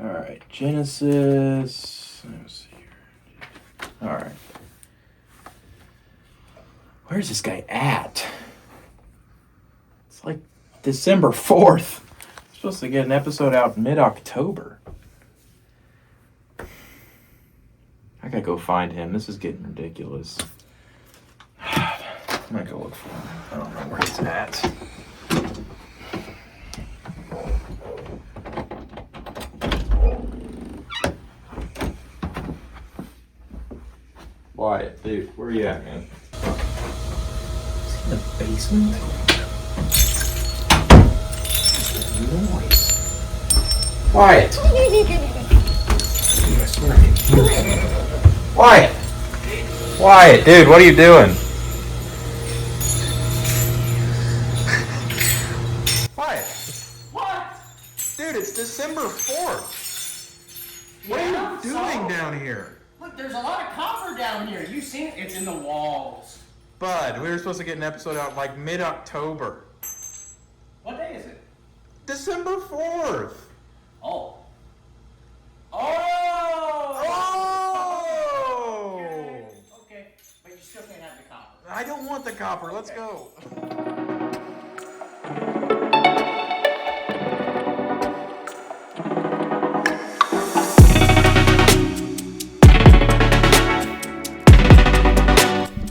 All right, Genesis. Let's see here. All right. Where's this guy at? It's like December 4th. I'm supposed to get an episode out mid-October. I gotta go find him. This is getting ridiculous. I'm gonna go look for him. I don't know where he's at. Wyatt, dude, where are you at, man? Is he in the basement? Noise. Wyatt! Dude, I swear I can hear him. Wyatt! Wyatt, dude, what are you doing? Wyatt! What? Dude, it's December 4th. What are you doing down here? Look, there's a lot of copper down here. You seen it? It's in the walls. Bud, we were supposed to get an episode out like mid-October. What day is it? December 4th. Oh. Okay, but you still can't have the copper. I don't want the copper. Let's go.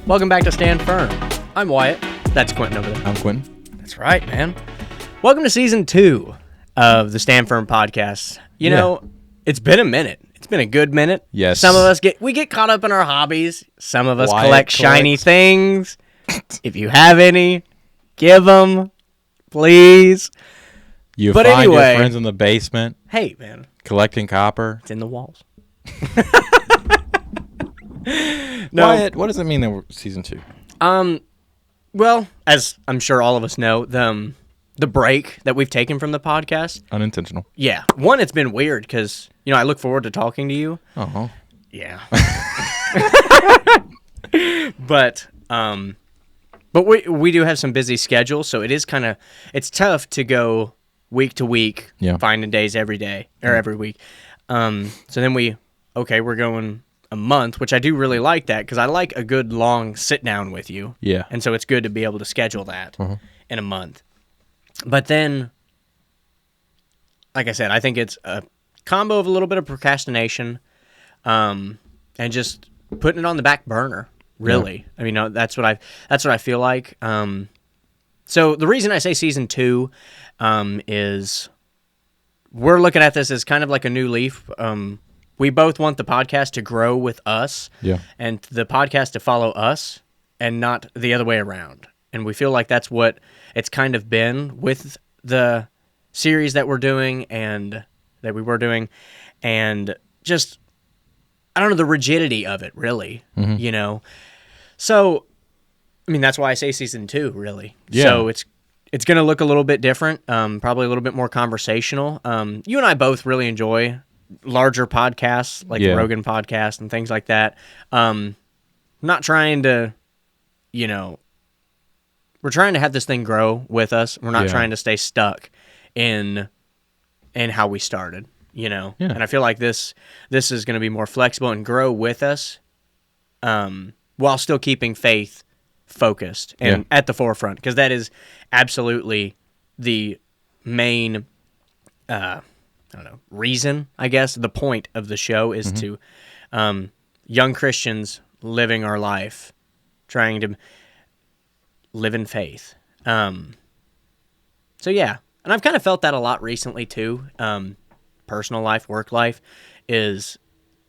Welcome back to Stand Firm. I'm Wyatt. That's Quintin over there. I'm Quintin. That's right, man. Welcome to Season 2 of the Stand Firm podcast. You know, it's been a minute. It's been a good minute. Yes. Some of us get caught up in our hobbies. Some of us Wyatt collect shiny collects. things. If you have any, give them, please. You But find anyway- your friends in the basement Hey, man, collecting copper. it's in the walls. No. Wyatt, what does it mean that we're season 2? Well, as I'm sure all of us know, the break that we've taken from the podcast. Unintentional. Yeah, one, it's been weird because I look forward to talking to you. Oh. Yeah. But we do have some busy schedules, so it's tough to go week to week, Yeah. finding days every day or every week. So then we're going a month, which I do really like that because I like a good long sit down with you. Yeah. And so it's good to be able to schedule that in a month. But then, like I said, I think it's a combo of a little bit of procrastination and just putting it on the back burner, really. Yeah. I mean, that's what I feel like. So the reason I say Season 2 is we're looking at this as kind of like a new leaf. We both want the podcast to grow with us and the podcast to follow us and not the other way around. And we feel like that's what it's kind of been with the series that we're doing and that we were doing. And just, I don't know, the rigidity of it, really, So, I mean, that's why I say Season 2, really. Yeah. So it's going to look a little bit different, probably a little bit more conversational. You and I both really enjoy larger podcasts like the Rogan podcast and things like that. Not trying to, we're trying to have this thing grow with us. We're not trying to stay stuck in how we started, And I feel like this is going to be more flexible and grow with us, while still keeping faith focused and at the forefront, because that is absolutely the main reason, I guess. The point of the show is to young Christians living our life, trying to live in faith. So yeah, and I've kind of felt that a lot recently too. Personal life, work life, is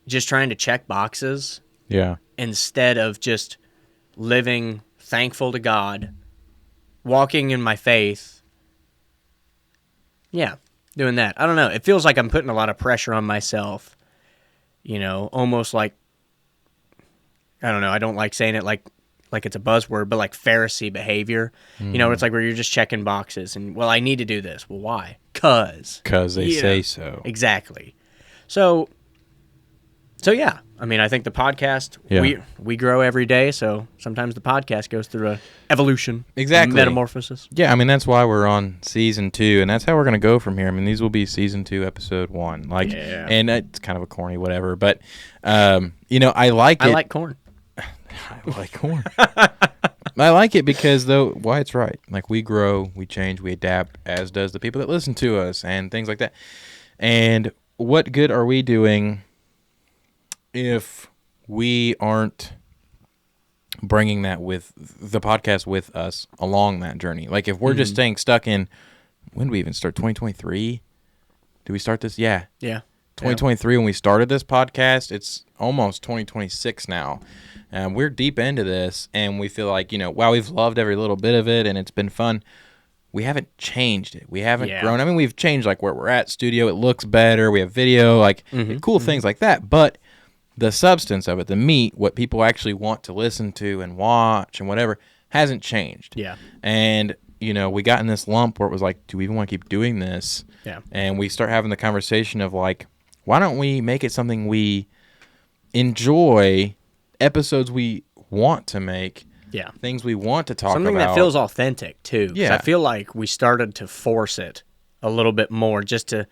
just trying to check boxes instead of just living thankful to God, walking in my faith. Yeah. Doing that. I don't know. It feels like I'm putting a lot of pressure on myself, almost like, I don't know, I don't like saying it like it's a buzzword, but like Pharisee behavior. It's like where you're just checking boxes and, well, I need to do this. Well, why? Because they say so. Exactly. So yeah, I mean, I think the podcast, Yeah. we grow every day, so sometimes the podcast goes through a evolution. Exactly. Metamorphosis. Yeah, I mean, that's why we're on season 2, and that's how we're going to go from here. I mean, these will be season 2, episode 1. Like, Yeah. and it's kind of a corny whatever, but, you know, I like it. I like corn. I like corn. I like it because, though, Wyatt's right. Like, we grow, we change, we adapt, as does the people that listen to us and things like that. And what good are we doing if we aren't bringing that with the podcast with us along that journey? Like, if we're just staying stuck in, when did we even start? 2023? Did we start this? Yeah. Yeah. 2023 when we started this podcast. It's almost 2026 now. We're deep into this, and we feel like, you know, wow, we've loved every little bit of it, and it's been fun. We haven't changed it. We haven't grown. I mean, we've changed, like, where we're at studio. It looks better. We have video, like, cool things like that. But the substance of it, the meat, what people actually want to listen to and watch and whatever, hasn't changed. Yeah. And, you know, we got in this lump where it was like, do we even want to keep doing this? Yeah. And we start having the conversation of, like, why don't we make it something we enjoy, episodes we want to make, Yeah. things we want to talk Something about. that feels authentic too. 'Cause Yeah. I feel like we started to force it a little bit more just to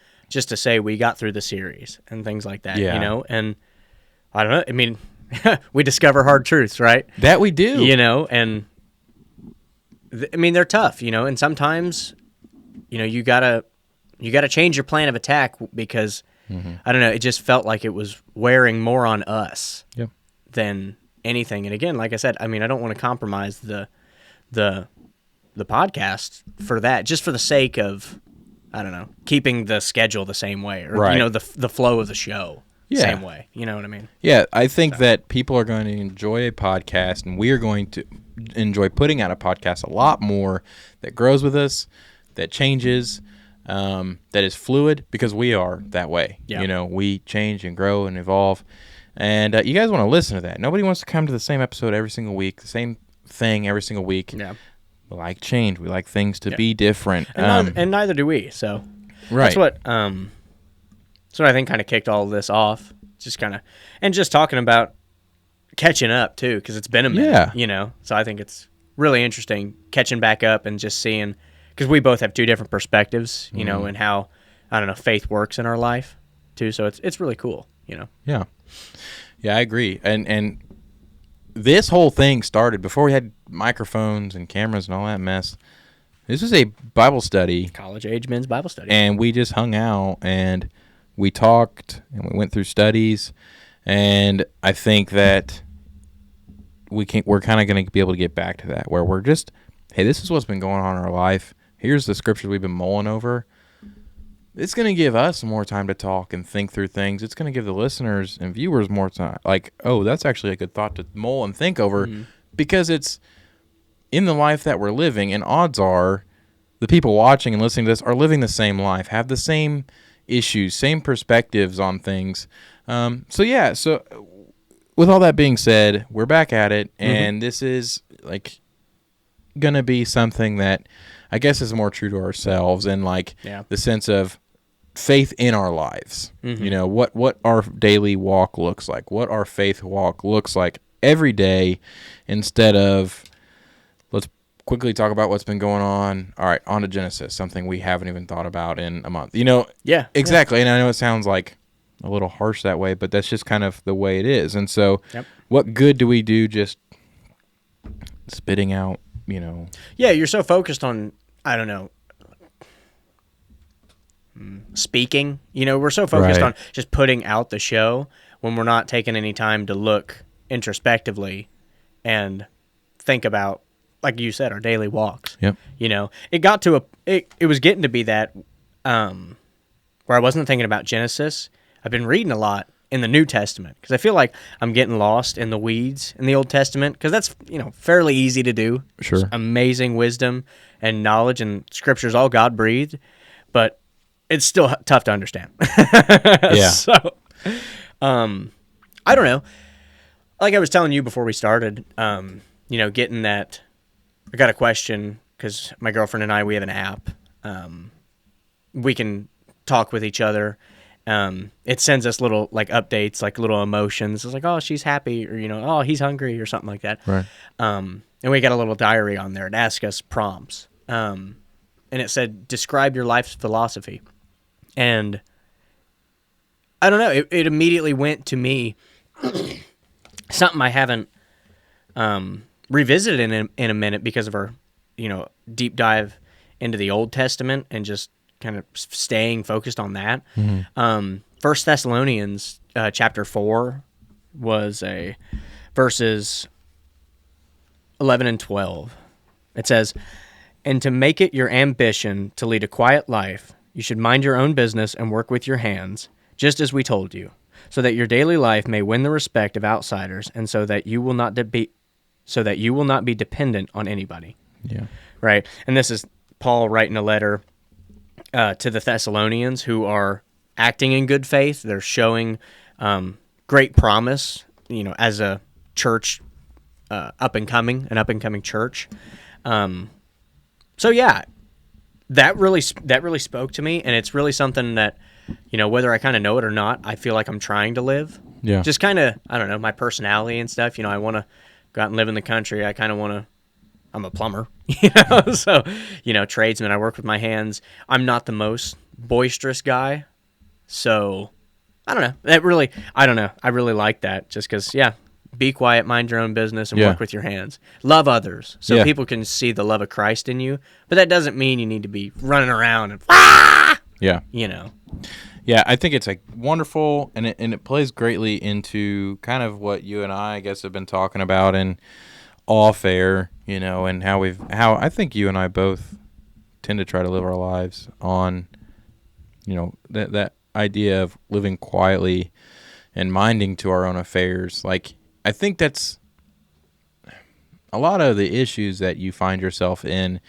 say we got through the series and things like that, Yeah. you know? And I don't know, I mean, we discover hard truths, right? That we do. You know, and I mean, they're tough, you know, and sometimes, you know, you gotta change your plan of attack because I don't know, it just felt like it was wearing more on us Yep. than anything. And again, like I said, I mean, I don't want to compromise the podcast for that, just for the sake of, I don't know, keeping the schedule the same way, or Right. you know, the flow of the show Yeah. same way. You know what I mean? Yeah, I think that people are going to enjoy a podcast, and we are going to enjoy putting out a podcast a lot more that grows with us, that changes, that is fluid, because we are that way. Yeah. You know, we change and grow and evolve. And you guys want to listen to that. Nobody wants to come to the same episode every single week, the same thing every single week. Yeah. We like change. We like things to be different. And neither do we. So right. that's what I think kind of kicked all of this off. Just kind of, and just talking about catching up too, because it's been a minute. Yeah. You know, so I think it's really interesting catching back up and just seeing, because we both have two different perspectives, you know, and how, I don't know, faith works in our life too. So it's really cool, you know. Yeah. Yeah, I agree. And this whole thing started before we had microphones and cameras and all that mess. This was a Bible study, College age men's Bible study. and we just hung out and we talked and we went through studies, and I think that we're kind of going to be able to get back to that, where we're just, hey, this is what's been going on in our life. Here's the scriptures we've been mulling over. It's going to give us more time to talk and think through things. It's going to give the listeners and viewers more time. Like, oh, that's actually a good thought to mull and think over, because it's in the life that we're living, and odds are the people watching and listening to this are living the same life, have the same issues, same perspectives on things. So with all that being said, we're back at it, and this is like going to be something that I guess is more true to ourselves, and like the sense of faith in our lives. You know, what our daily walk looks like, what our faith walk looks like every day, instead of let's quickly talk about what's been going on. All right, on to Genesis, something we haven't even thought about in a month. You know, Yeah. exactly. And I know it sounds like a little harsh that way, but that's just kind of the way it is. And so what good do we do just spitting out, you know? Yeah, you're so focused on, I don't know, speaking. You know, we're so focused Right. on just putting out the show when we're not taking any time to look introspectively and think about, like you said, our daily walks. Yep. You know, it got to it was getting to be that where I wasn't thinking about Genesis. I've been reading a lot in the New Testament because I feel like I'm getting lost in the weeds in the Old Testament, because that's, you know, fairly easy to do. Sure. It's amazing wisdom and knowledge, and Scripture's all God breathed, but it's still tough to understand. Yeah. So, I don't know. Like I was telling you before we started, you know, getting that, I got a question because my girlfriend and I, we have an app. We can talk with each other, it sends us little like updates, like little emotions. It's like, oh, she's happy, or oh, he's hungry, or something like that. Right. And we got a little diary on there. It asked us prompts, and it said, describe your life's philosophy. And I don't know, it immediately went to me something I haven't revisited in a minute because of our deep dive into the Old Testament and just kind of staying focused on that. Mm-hmm. 1 Thessalonians chapter 4 was verses 11 and 12. It says, and to make it your ambition to lead a quiet life, you should mind your own business and work with your hands, just as we told you, so that your daily life may win the respect of outsiders, and so that you will not be dependent on anybody. Yeah. Right? And this is Paul writing a letter to the Thessalonians, who are acting in good faith. They're showing great promise, as a church, an up and coming church. So yeah, that really spoke to me, and it's really something that, whether I kind of know it or not, I feel like I'm trading to live. Yeah. Just kind of, I don't know, my personality and stuff. I want to go out and live in the country. I kind of want to. I'm a plumber, so, tradesman. I work with my hands. I'm not the most boisterous guy, so I don't know. I don't know. I really like that just because, yeah, be quiet, mind your own business, and work with your hands. Love others so people can see the love of Christ in you, but that doesn't mean you need to be running around and, Yeah. Yeah, I think it's wonderful, and it plays greatly into kind of what you and I guess have been talking about in off air, and how I think you and I both tend to try to live our lives on, that idea of living quietly and minding to our own affairs. Like, I think that's a lot of the issues that you find yourself in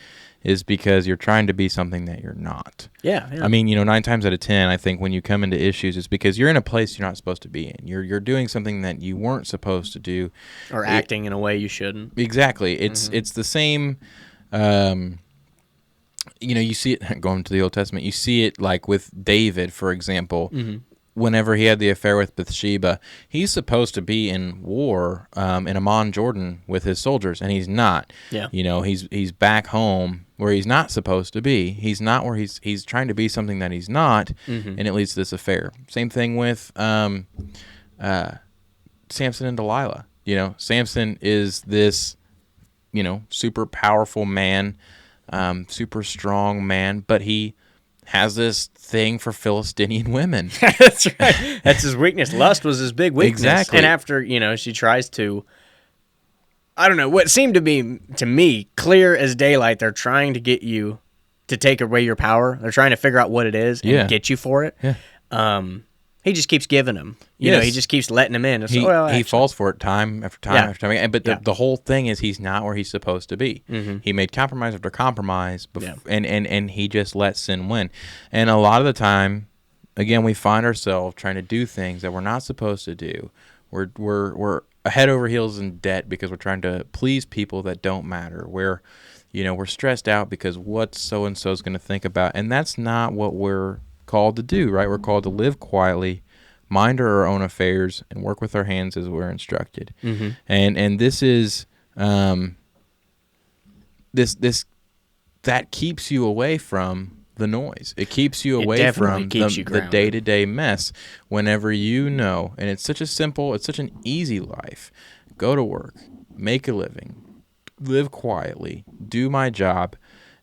is because you're trying to be something that you're not. Yeah. I mean, 9 times out of 10, I think when you come into issues, it's because you're in a place you're not supposed to be in. You're doing something that you weren't supposed to do, or acting in a way you shouldn't. Exactly. It's the same. You see it going to the Old Testament. You see it like with David, for example. Mm-hmm. Whenever he had the affair with Bathsheba, he's supposed to be in war in Ammon, Jordan, with his soldiers, and he's not. Yeah. He's back home where he's not supposed to be. He's not where he's trying to be something that he's not, and it leads to this affair. Same thing with Samson and Delilah. Samson is this, super powerful man, super strong man, but he has this thing for Philistinian women. That's right. That's his weakness. Lust was his big weakness. Exactly. And after, she tries to, I don't know, what seemed to be, to me, clear as daylight, they're trying to get you to take away your power. They're trying to figure out what it is and get you for it. Yeah. He just keeps giving them. He just keeps letting them in. He falls for it time after time after time. But the whole thing is he's not where he's supposed to be. Mm-hmm. He made compromise after compromise, and he just let sin win. And a lot of the time, again, we find ourselves trying to do things that we're not supposed to do. We're head over heels in debt because we're trying to please people that don't matter. We're stressed out because what so-and-so is going to think about. And that's not what we're called to do, right? We're called to live quietly, mind our own affairs, and work with our hands as we're instructed. Mm-hmm. And this is this that keeps you away from the noise. It keeps you away from the day-to-day mess. Whenever and it's such an easy life. Go to work, make a living, live quietly, do my job.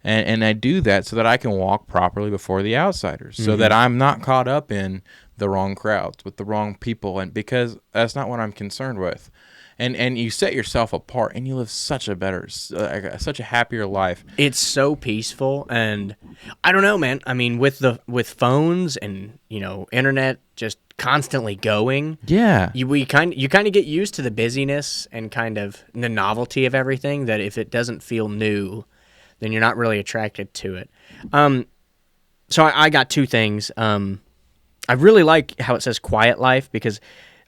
And I do that so that I can walk properly before the outsiders, so that I'm not caught up in the wrong crowds with the wrong people, and because that's not what I'm concerned with. And you set yourself apart, and you live such a happier life. It's so peaceful, and I don't know, man. I mean, with phones and internet just constantly going, you kind of get used to the busyness and kind of the novelty of everything. That if it doesn't feel new, then you're not really attracted to it. So I got 2 things. I really like how it says quiet life, because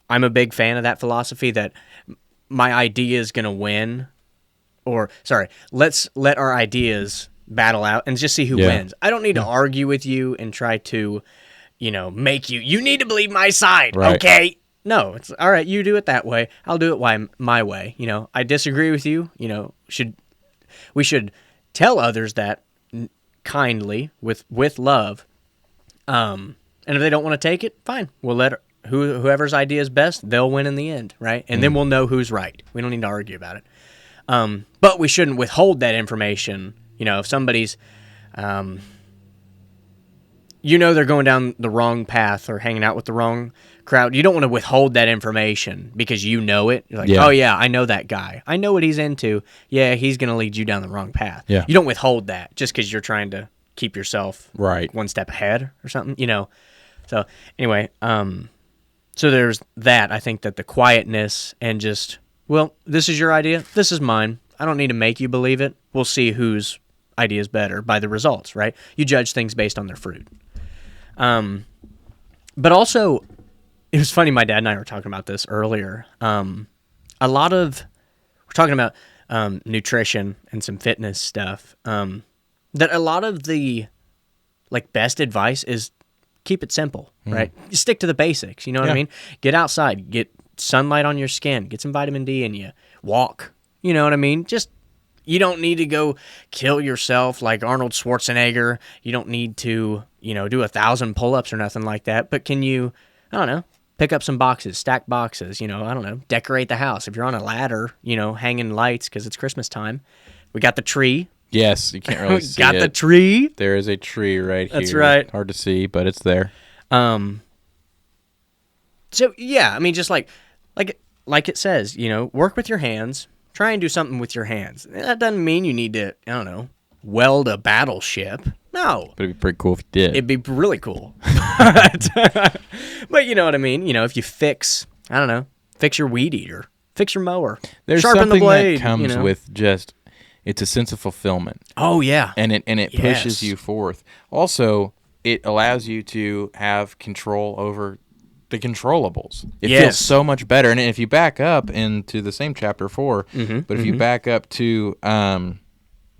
I'm a big fan of that philosophy that my idea is going to win. Let's let our ideas battle out and just see who wins. I don't need to argue with you and try to, make you need to believe my side, Right. okay? No, it's all right. You do it that way. I'll do it my way. I disagree with you. We should tell others that kindly with love. And if they don't want to take it, fine. We'll let whoever's idea is best, they'll win in the end, right? And then we'll know who's right. We don't need to argue about it. But we shouldn't withhold that information. If somebody's, they're going down the wrong path or hanging out with the wrong crowd, you don't want to withhold that information because you know it. You're like, Yeah. oh yeah, I know that guy. I know what he's into. Yeah, he's going to lead you down the wrong path. Yeah. You don't withhold that just because you're trying to keep yourself Right. one step ahead or something, So anyway, so there's that. I think that the quietness and just, well, this is your idea, this is mine. I don't need to make you believe it. We'll see whose idea is better by the results, right? You judge things based on their fruit. But also, it was funny, my dad and I were talking about this earlier. We're talking about nutrition and some fitness stuff. That a lot of the best advice is keep it simple, right? Stick to the basics, you know what I mean? Get outside, get sunlight on your skin, get some vitamin D in you, walk, you know what I mean? Just, you don't need to go kill yourself like Arnold Schwarzenegger. You don't need to, do 1,000 pull-ups or nothing like that. But can you, I don't know, pick up some boxes, stack boxes, I don't know, decorate the house. If you're on a ladder, hanging lights because it's Christmas time. We got the tree. Yes, you can't really see got it. the tree. There is a tree right here. That's right. Hard to see, but it's there. So yeah, I mean, just like it says, work with your hands. Try and do something with your hands. That doesn't mean you need to, I don't know, weld a battleship. No. But it'd be pretty cool if you did. It'd be really cool. But you know what I mean? If you fix your weed eater, fix your mower, There's sharpen something the blade. that comes with just, it's a sense of fulfillment. Oh yeah. And it Yes. pushes you forth. Also, it allows you to have control over the controllables. It feels Yes. so much better. And if you back up into the same chapter 4, Mm-hmm, but if you back up to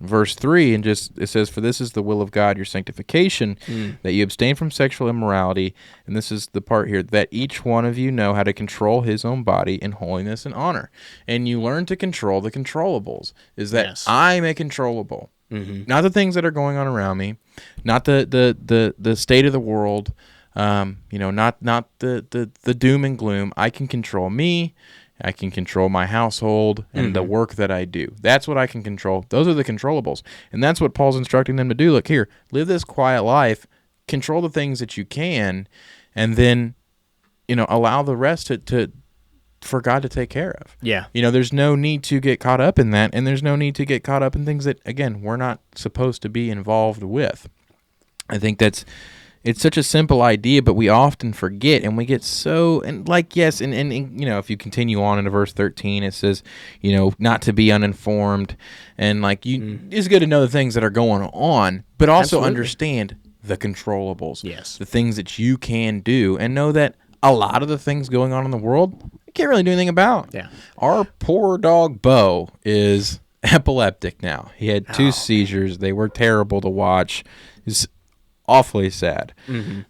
verse 3, and just it says, "For this is the will of God, your sanctification, that you abstain from sexual immorality." And this is the part here, "that each one of you know how to control his own body in holiness and honor." And you learn to control the controllables. Is that Yes. I'm a controllable. Not the things that are going on around me, not the state of the world, not the doom and gloom. I can control me. I can control my household and the work that I do. That's what I can control. Those are the controllables. And that's what Paul's instructing them to do. Look here, live this quiet life, control the things that you can, and then, allow the rest for God to take care of. Yeah. There's no need to get caught up in that, and there's no need to get caught up in things that, again, we're not supposed to be involved with. I think it's such a simple idea, but we often forget, and we get so, and yes, and if you continue on into verse 13, it says, not to be uninformed, and it's good to know the things that are going on, but also Absolutely. understand the controllables. Yes. The things that you can do, and know that a lot of the things going on in the world, you can't really do anything about. Yeah. Our poor dog, Bo, is epileptic now. He had 2 seizures. They were terrible to watch. It's awfully sad. And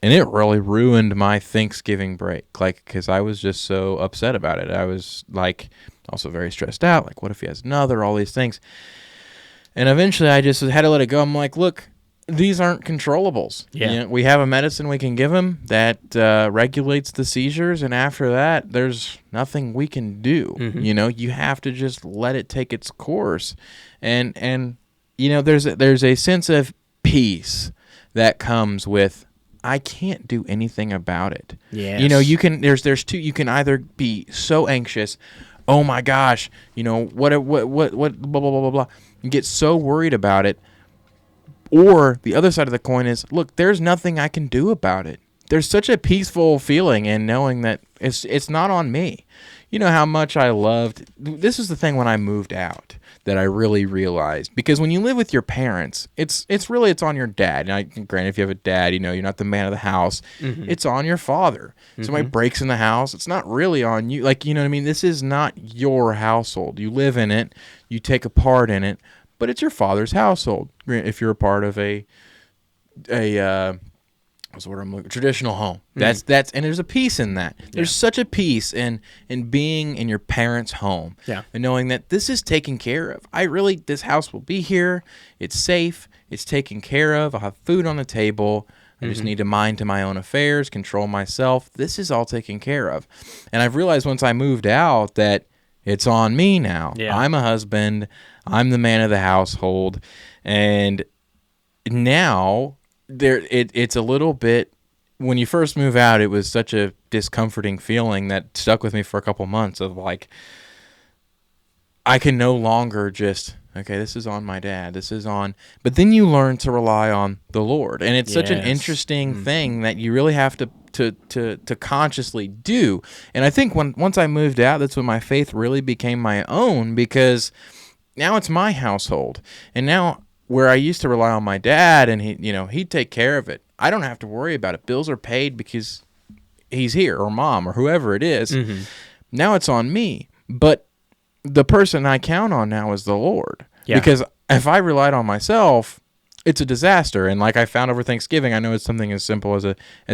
it really ruined my Thanksgiving break, because I was just so upset about it. I was, also very stressed out. What if he has another, all these things. And eventually I just had to let it go. I'm like, look, these aren't controllables. Yeah. We have a medicine we can give him that regulates the seizures, and after that, there's nothing we can do. You have to just let it take its course, and there's a sense of peace that comes with, I can't do anything about it. Yes. You can there's 2. You can either be so anxious, oh my gosh, what blah blah blah blah blah, and get so worried about it. Or the other side of the coin is, look, there's nothing I can do about it. There's such a peaceful feeling in knowing that it's not on me. You know how much I loved, this is the thing when I moved out that I really realized, because when you live with your parents, it's on your dad. Now, granted, if you have a dad, you're not the man of the house. It's on your father. Somebody breaks in the house, it's not really on you. You know what I mean? This is not your household. You live in it, you take a part in it, but it's your father's household. If you're a part of a That's what I'm looking. Traditional home. That's and there's a peace in that. There's such a peace in being in your parents' home. Yeah. And knowing that this is taken care of. This house will be here. It's safe. It's taken care of. I'll have food on the table. I just need to mind to my own affairs, control myself. This is all taken care of. And I've realized once I moved out that it's on me now. Yeah. I'm a husband. I'm the man of the household. And now it's a little bit, when you first move out, it was such a discomforting feeling that stuck with me for a couple months of like, I can no longer just, okay, this is on my dad, but then you learn to rely on the Lord. And it's such an interesting thing that you really have to consciously do. And I think once I moved out, that's when my faith really became my own, because now it's my household. And now, where I used to rely on my dad and he'd take care of it, I don't have to worry about it. Bills are paid because he's here, or mom, or whoever it is. Now it's on me. But the person I count on now is the Lord. Yeah. Because if I relied on myself, it's a disaster. And like I found over Thanksgiving, I know it's something as simple as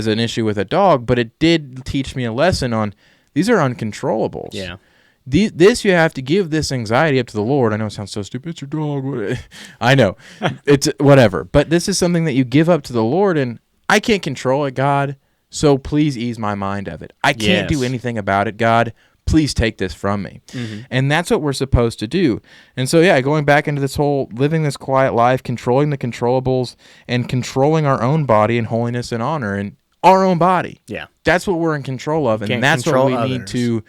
an issue with a dog, but it did teach me a lesson on these are uncontrollables. Yeah. This you have to give this anxiety up to the Lord. I know it sounds so stupid. It's your dog. I know. It's whatever. But this is something that you give up to the Lord, and I can't control it, God. So please ease my mind of it. I can't do anything about it, God. Please take this from me. And that's what we're supposed to do. And so, going back into this whole living this quiet life, controlling the controllables, and controlling our own body in holiness and honor, and our own body. Yeah. That's what we're in control of, and that's what we need to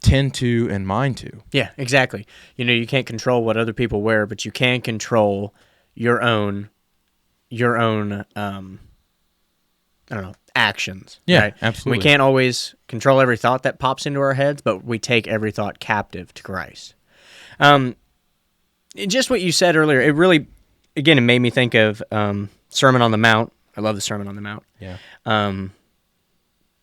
tend to and mind to. Yeah, exactly. You can't control what other people wear, but you can control your own I don't know, actions. Yeah, right? absolutely. We can't always control every thought that pops into our heads, but we take every thought captive to Christ. Just what you said earlier, it really, again, it made me think of Sermon on the Mount. I love the Sermon on the Mount. Yeah.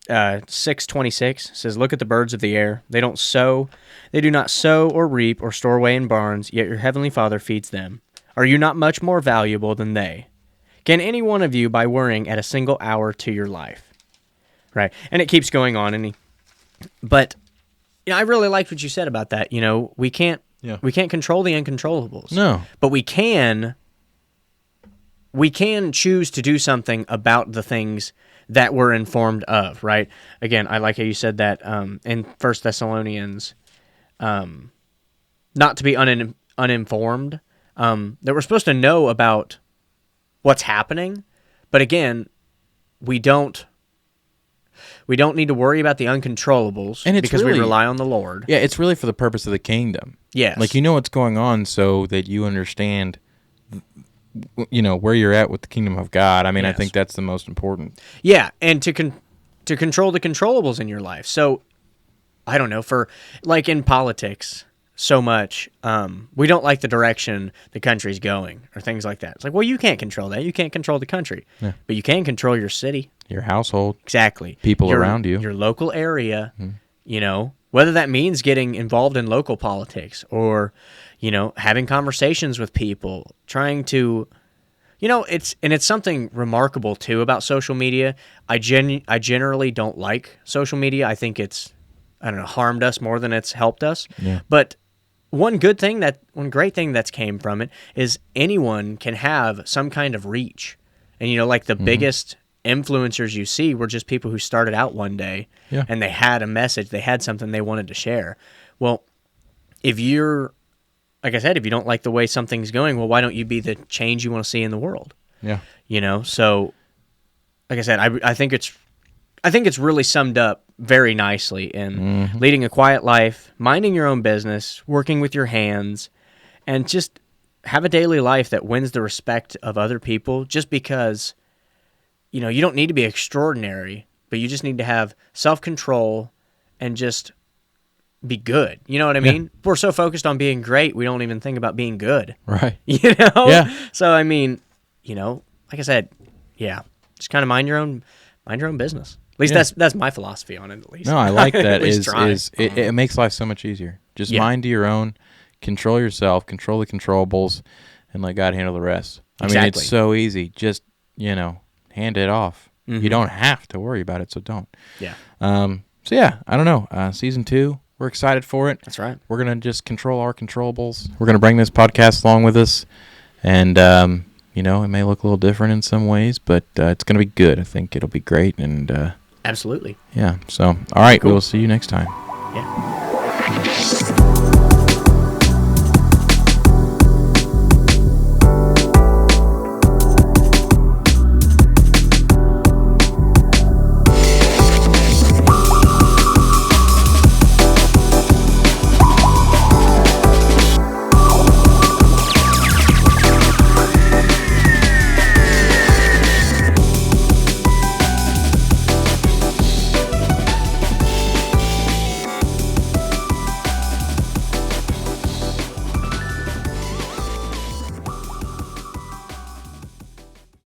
6:26 says, "Look at the birds of the air. They do not sow or reap or store away in barns, yet your heavenly Father feeds them. Are you not much more valuable than they? Can any one of you, by worrying, add a single hour to your life?" Right, and it keeps going on. But I really liked what you said about that. We can't control the uncontrollables. No, but we can choose to do something about the things that we're informed of, right? Again, I like how you said that in 1 Thessalonians, not to be uninformed, that we're supposed to know about what's happening, but again, we don't need to worry about the uncontrollables, and because we rely on the Lord. Yeah, it's really for the purpose of the kingdom. Yes. Like, what's going on so that you understand where you're at with the kingdom of God. I mean, I think that's the most important. Yeah, and to control the controllables in your life. So, I don't know, for like in politics, so much, we don't like the direction the country's going or things like that. It's like, well, you can't control that. You can't control the country, but you can control your city, your household, exactly, people around you, your local area. Whether that means getting involved in local politics or having conversations with people, trying to, it's something remarkable too about social media. I generally don't like social media. I think it's, harmed us more than it's helped us. Yeah. But one great thing that's came from it is anyone can have some kind of reach. And, like the biggest influencers you see were just people who started out one day and they had a message, they had something they wanted to share. Well, if you're, like I said, if you don't like the way something's going, well, why don't you be the change you want to see in the world? Yeah. So, like I said, I think it's really summed up very nicely in leading a quiet life, minding your own business, working with your hands, and just have a daily life that wins the respect of other people just because, you don't need to be extraordinary, but you just need to have self-control and just be good. You know what I mean? We're so focused on being great, we don't even think about being good. Right. Yeah. So, like I said, just kind of mind your own business. At least that's my philosophy on it, at least. No, I like that. It makes life so much easier. Just mind your own, control yourself, control the controllables, and let God handle the rest. I mean, it's so easy. Just, hand it off. You don't have to worry about it, so don't. Yeah. So yeah, I don't know. Season 2, we're excited for it. That's right. We're gonna just control our controllables. We're gonna bring this podcast along with us, and you know, it may look a little different in some ways, but it's gonna be good. I think it'll be great, and absolutely. yeah. So all right, Cool. we'll see you next time. Yeah.